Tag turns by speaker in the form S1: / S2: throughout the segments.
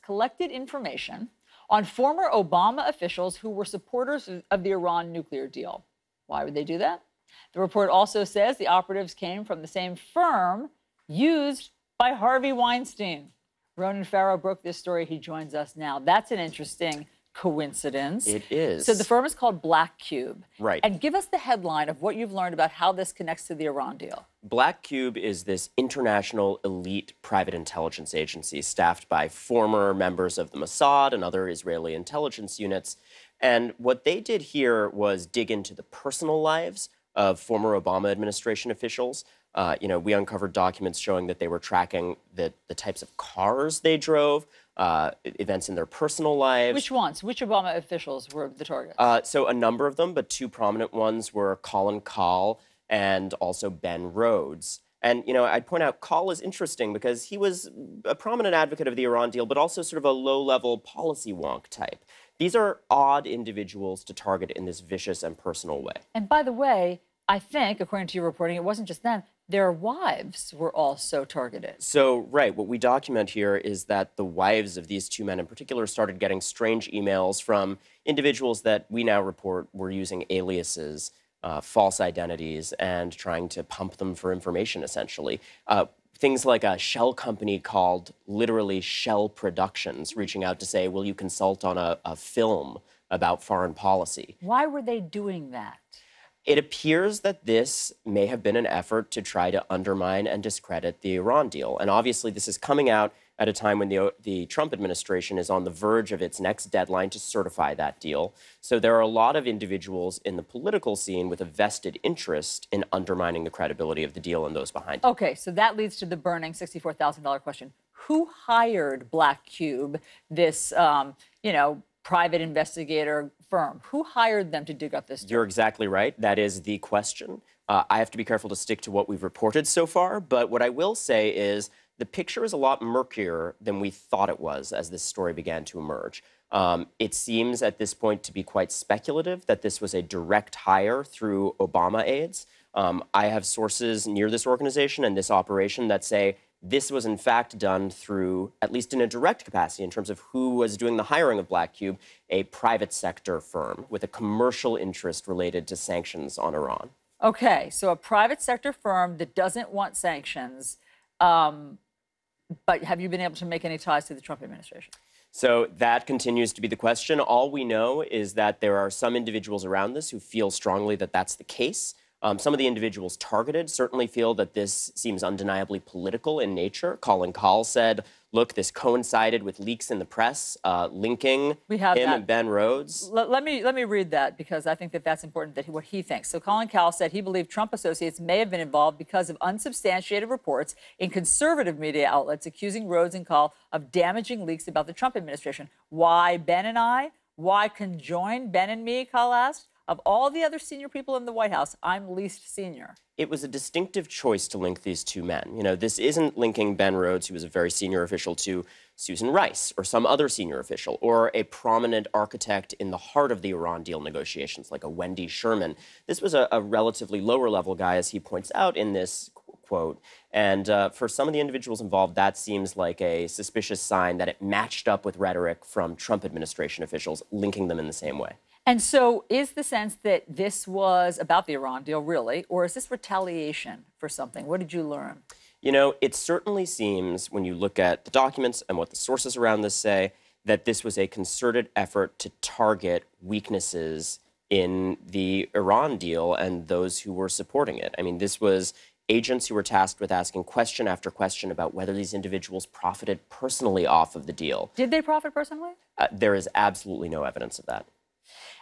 S1: collected information on former Obama officials who were supporters of the Iran nuclear deal. Why would they do that? The report also says the operatives came from the same firm used by Harvey Weinstein. Ronan Farrow broke this story. He joins us now. That's an interesting coincidence.
S2: It is.
S1: So the firm is called Black Cube.
S2: Right.
S1: And give us the headline of what you've learned about how this connects to the Iran deal.
S2: Black Cube is this international elite private intelligence agency staffed by former members of the Mossad and other Israeli intelligence units. And what they did here was dig into the personal lives of former Obama administration officials. We uncovered documents showing that they were tracking the types of cars they drove, events in their personal lives.
S1: Which ones? Which Obama officials were the targets?
S2: So a number of them, but two prominent ones were Colin Kahl and also Ben Rhodes. And, I'd point out Kahl is interesting because he was a prominent advocate of the Iran deal, but also sort of a low-level policy wonk type. These are odd individuals to target in this vicious and personal way.
S1: And by the way, I think, according to your reporting, it wasn't just them. Their wives were also targeted.
S2: So, right, what we document here is that the wives of these two men in particular started getting strange emails from individuals that we now report were using aliases, false identities, and trying to pump them for information, essentially. Things like a shell company called literally Shell Productions reaching out to say, will you consult on a film about foreign policy?
S1: Why were they doing that?
S2: It appears that this may have been an effort to try to undermine and discredit the Iran deal. And obviously, this is coming out at a time when the Trump administration is on the verge of its next deadline to certify that deal. So there are a lot of individuals in the political scene with a vested interest in undermining the credibility of the deal and those behind it.
S1: Okay, so that leads to the burning $64,000 question. Who hired Black Cube, this, private investigator firm? Who hired them to dig up this story?
S2: You're exactly right. That is the question. I have to be careful to stick to what we've reported so far, but what I will say is the picture is a lot murkier than we thought it was as this story began to emerge. It seems at this point to be quite speculative that this was a direct hire through Obama aides. I have sources near this organization and this operation that say this was in fact done through, at least in a direct capacity in terms of who was doing the hiring of Black Cube, a private sector firm with a commercial interest related to sanctions on Iran.
S1: Okay, so a private sector firm that doesn't want sanctions, but have you been able to make any ties to the Trump administration?
S2: So that continues to be the question. All we know is that there are some individuals around this who feel strongly that that's the case. Some of the individuals targeted certainly feel that this seems undeniably political in nature. Colin Kahl said, look, this coincided with leaks in the press linking him and Ben Rhodes.
S1: Let me read that because I think that that's important, that what he thinks. So Colin Kahl said he believed Trump associates may have been involved because of unsubstantiated reports in conservative media outlets accusing Rhodes and Kahl of damaging leaks about the Trump administration. Why Ben and I? Why conjoin Ben and me, Kahl asked. Of all the other senior people in the White House, I'm least senior.
S2: It was a distinctive choice to link these two men. This isn't linking Ben Rhodes, who was a very senior official, to Susan Rice or some other senior official, or a prominent architect in the heart of the Iran deal negotiations, like a Wendy Sherman. This was a relatively lower-level guy, as he points out in this quote. And for some of the individuals involved, that seems like a suspicious sign that it matched up with rhetoric from Trump administration officials, linking them in the same way.
S1: And so is the sense that this was about the Iran deal, really, or is this retaliation for something? What did you learn?
S2: It certainly seems, when you look at the documents and what the sources around this say, that this was a concerted effort to target weaknesses in the Iran deal and those who were supporting it. I mean, this was agents who were tasked with asking question after question about whether these individuals profited personally off of the deal.
S1: Did they profit personally?
S2: There is absolutely no evidence of that.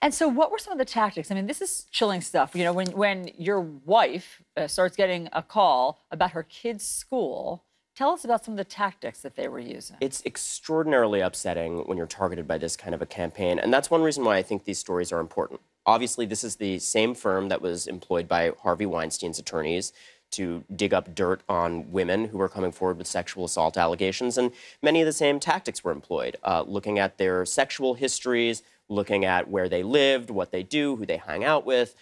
S1: And so what were some of the tactics? I mean, this is chilling stuff. When your wife starts getting a call about her kid's school, tell us about some of the tactics that they were using.
S2: It's extraordinarily upsetting when you're targeted by this kind of a campaign. And that's one reason why I think these stories are important. Obviously, this is the same firm that was employed by Harvey Weinstein's attorneys to dig up dirt on women who were coming forward with sexual assault allegations. And many of the same tactics were employed, looking at their sexual histories, looking at where they lived, what they do, who they hang out with,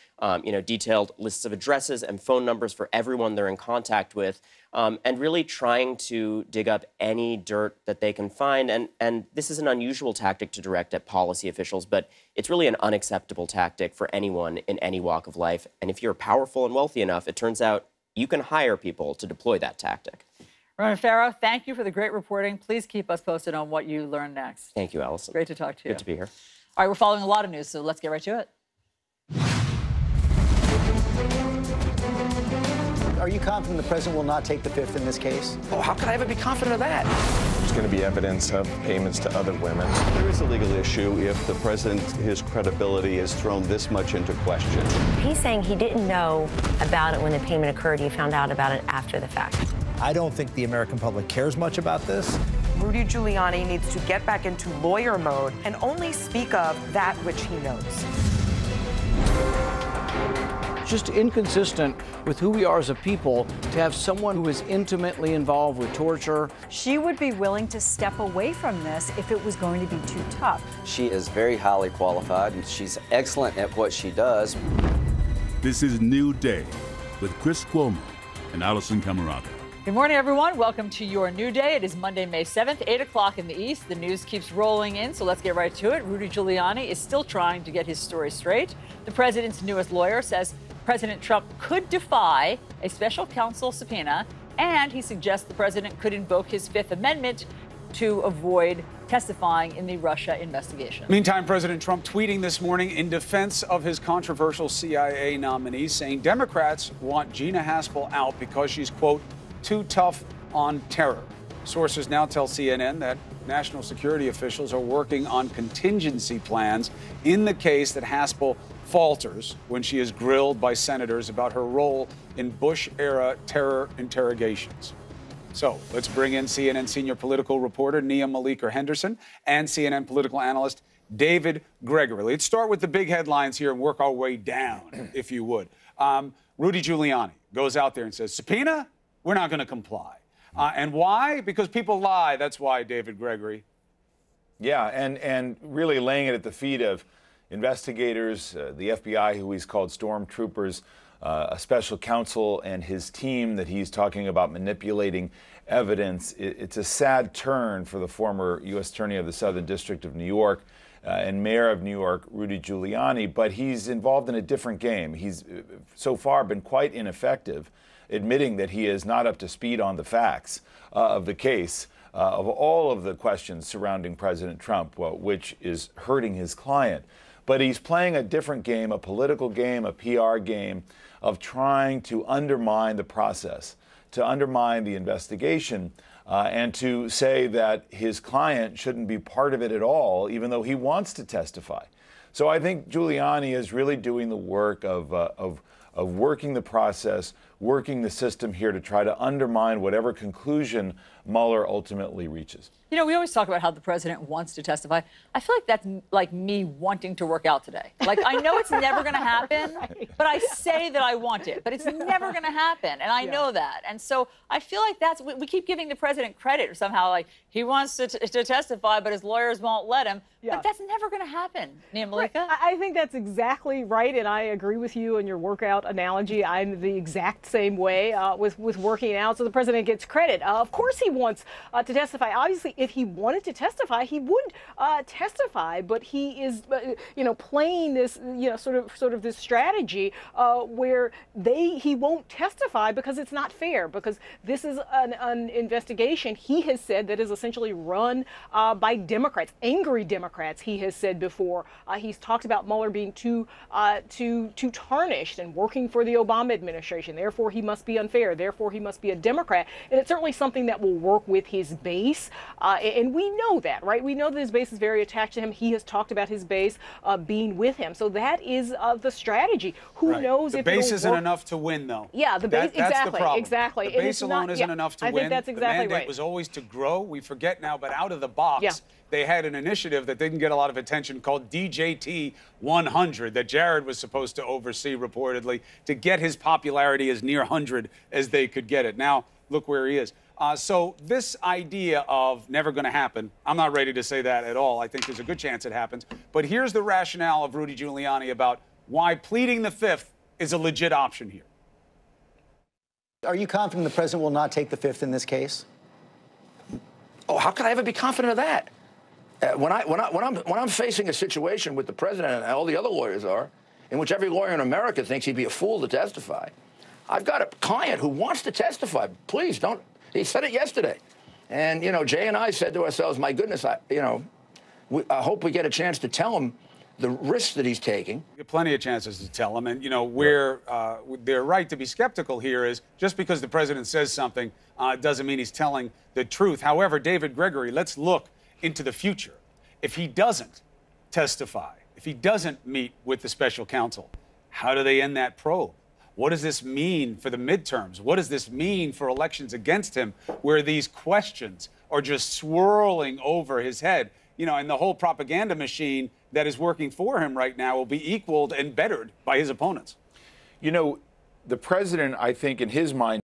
S2: detailed lists of addresses and phone numbers for everyone they're in contact with. and really trying to dig up any dirt that they can find. And this is an unusual tactic to direct at policy officials, but it's really an unacceptable tactic for anyone in any walk of life. And if you're powerful and wealthy enough, it turns out you can hire people to deploy that tactic.
S1: Ronan Farrow, thank you for the great reporting. Please keep us posted on what you learn next.
S2: Thank you, Alisyn.
S1: Great to talk to you.
S2: Good to be here.
S1: All right, we're following a lot of news, so let's get right to it.
S3: Are you confident the president will not take the fifth in this case?
S4: Oh, how could I ever be confident of that?
S5: There's going to be evidence of payments to other women.
S6: There is a legal issue if the president, his credibility is thrown this much into question.
S7: He's saying he didn't know about it when the payment occurred. He found out about it after the fact.
S3: I don't think the American public cares much about this.
S8: Rudy Giuliani needs to get back into lawyer mode and only speak of that which he knows.
S9: Just inconsistent with who we are as a people to have someone who is intimately involved with torture.
S10: She would be willing to step away from this if it was going to be too tough.
S11: She is very highly qualified, and she's excellent at what she does.
S12: This is New Day with Chris Cuomo and Alisyn Camerota.
S1: Good morning, everyone. Welcome to your new day. It is Monday, May 7th, 8 o'clock in the East. The news keeps rolling in, so let's get right to it. Rudy Giuliani is still trying to get his story straight. The president's newest lawyer says President Trump could defy a special counsel subpoena, and he suggests the president could invoke his Fifth Amendment to avoid testifying in the Russia investigation.
S13: Meantime, President Trump tweeting this morning in defense of his controversial CIA nominee, saying Democrats want Gina Haspel out because she's, quote, too tough on terror. Sources now tell CNN that national security officials are working on contingency plans in the case that Haspel falters when she is grilled by senators about her role in Bush-era terror interrogations. So let's bring in CNN senior political reporter Nia Malika Henderson and CNN political analyst David Gregory. Let's start with the big headlines here and work our way down, if you would. Rudy Giuliani goes out there and says, subpoena? We're not going to comply. And why? Because people lie. That's why, David Gregory.
S14: Yeah, and really laying it at the feet of investigators, the FBI, who he's called stormtroopers, a special counsel and his team that he's talking about manipulating evidence. It's a sad turn for the former U.S. Attorney of the Southern District of New York and Mayor of New York, Rudy Giuliani, but he's involved in a different game. He's so far been quite ineffective, admitting that he is not up to speed on the facts of the case, of all of the questions surrounding President Trump, which is hurting his client. But he's playing a different game, a political game, a PR game, of trying to undermine the process, to undermine the investigation, and to say that his client shouldn't be part of it at all, even though he wants to testify. So I think Giuliani is really doing the work of working the process, working the system here to try to undermine whatever conclusion Mueller ultimately reaches.
S1: You know, we always talk about how the president wants to testify. I feel like that's like me wanting to work out today. Like, I know it's never going to happen, but I say that I want it. But it's never going to happen, and I know that. And so I feel like we keep giving the president credit, or somehow like he wants to testify, but his lawyers won't let him. But that's never going to happen, Nia Malika.
S15: Right. I think that's exactly right, and I agree with you in your workout analogy. I'm the exact same way with working out. So the president gets credit. Of course he wants to testify. Obviously, if he wanted to testify, he would testify. But he is, playing this, sort of this strategy where he won't testify because it's not fair. Because this is an investigation he has said that is essentially run by Democrats, angry Democrats. He has said before. He's talked about Mueller being too tarnished and working for the Obama administration. Therefore, he must be unfair. Therefore, he must be a Democrat. And it's certainly something that will work with his base. And we know that, right? We know that his base is very attached to him. He has talked about his base being with him. So that is the strategy. Who knows if
S13: the base isn't enough to win, though.
S15: Yeah, the base,
S13: that's
S15: exactly.
S13: the problem.
S15: Exactly.
S13: The base alone isn't enough to win.
S15: I think that's exactly
S13: the mandate was always to grow. We forget now, but out of the box, they had an initiative that didn't get a lot of attention called DJT 100 that Jared was supposed to oversee reportedly to get his popularity as near 100 as they could get it. Now, look where he is. So this idea of never going to happen, I'm not ready to say that at all. I think there's a good chance it happens. But here's the rationale of Rudy Giuliani about why pleading the Fifth is a legit option here.
S3: Are you confident the president will not take the fifth in this case?
S4: Oh, how could I ever be confident of that? When I'm facing a situation with the president and all the other lawyers are, in which every lawyer in America thinks he'd be a fool to testify, I've got a client who wants to testify. Please don't. He said it yesterday. And, you know, Jay and I said to ourselves, my goodness, I hope we get a chance to tell him the risks that he's taking.
S13: Get plenty of chances to tell him. And, you know, where they're right to be skeptical here is just because the president says something doesn't mean he's telling the truth. However, David Gregory, let's look into the future. If he doesn't testify, if he doesn't meet with the special counsel, how do they end that probe? What does this mean for the midterms? What does this mean for elections against him, where these questions are just swirling over his head? You know, and the whole propaganda machine that is working for him right now will be equaled and bettered by his opponents.
S14: You know, the president, I think, in his mind,